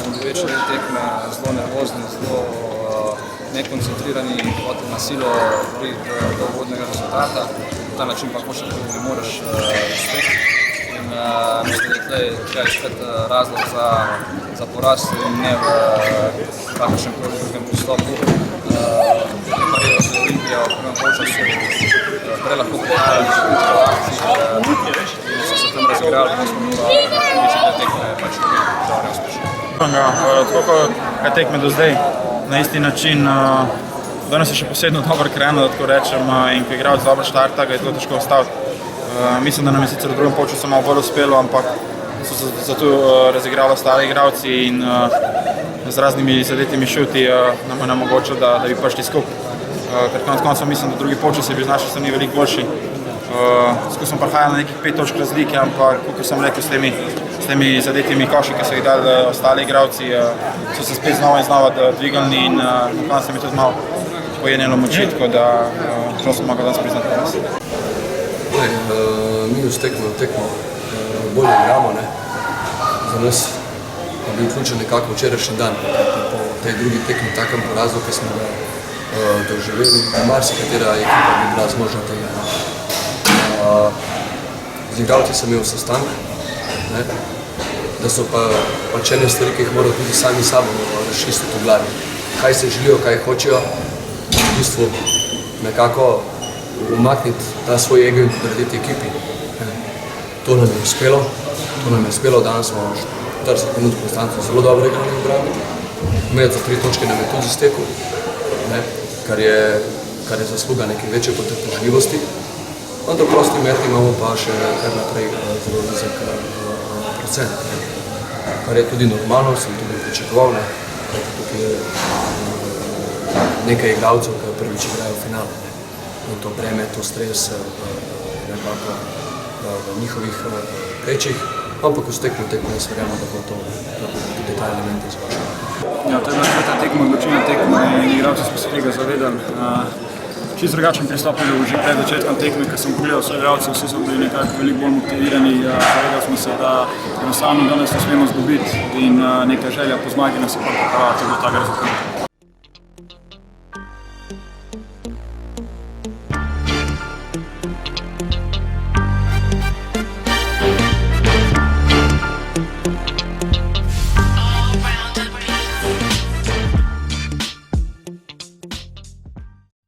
smo bili večji del tekme zelo nervozni, zelo nekoncentrirani in hoteli na silo priti do uvodnega rezultata. Na ta način pa košarkarju ne moreš uspeti. In mislim, da je treba iskati razlog za poraz in ne v kakršnem koli drugem pristopu. Je pa res, da Olimpija v prvem polčasu prelahko prihajala do akcij in so se tam razigrali, da smo pa večji del tekme pač žal neuspešni. Tako kot tekme do zdaj, na isti način, danes je še posebno dobro krenilo, da tako rečem, in ko je igralec dobro štarta, ga je zelo težko ustaviti. Mislim, da nam je sicer v drugem polčasu malo bolj uspelo, ampak so se zato razigrali ostali igralci in z raznimi zadetimi šuti nam je omogočilo, da bi prišli skupaj. Ker konec koncev mislim, da drugi polčas je bil z naše strani veliko boljši. Skupaj smo prihajali na nekih 5 točk razlike, ampak kot sem rekel, s temi zadetimi koši, ki so jih dali ostali igralci, so se spet znova in znova dvigali in na koncu mi tudi malo pojenjeno moči, tako da žal sem mogel danes priznati danes. Minus tekmo bolje igramo, za nas je bil ključen nekako včerajšnji dan po tej drugi tekmi, takem porazu, ki smo ga doživeli. Marsikatera ekipa bi bila zmožna tega. Z igralci sem imel sestanek, da so pač ene stvari, ki jih morajo tudi sami sabo razčistiti v glavi. Kaj se želijo, kaj hočejo, v bistvu nekako umakniti ta svoj ego in podrediti ekipi. To nam je uspelo, danes smo 40 minut konstantno zelo dobro igrali v obrani. Med za 3 točke nam je tudi iztekel, kar je zasluga neke večje potrpežljivosti. Vendar v prosti meti imamo pa še kar naprej zelo nizek procent, kar je tudi normalno, sem tudi pričakoval, kajti tukaj je nekaj igralcev, ki prvič igrajo v finale. In to breme, to stres nekako v njihovih plečih, ampak v tekmo jaz verjamem, da bo tudi ta element izvažal. Ja, to je bila ta tekma, odločilna tekma in igralci smo se tega zavedali. Čisto drugačen pristop je bil že pred začetkom tekme, ko sem pogledal vse igralce, vsi so bili nekako veliko bolj motivirani. Zavedali smo se, da enostavno danes ne smemo izgubiti in neka želja po zmagi nas je pa pripravila tudi do tega rezultata.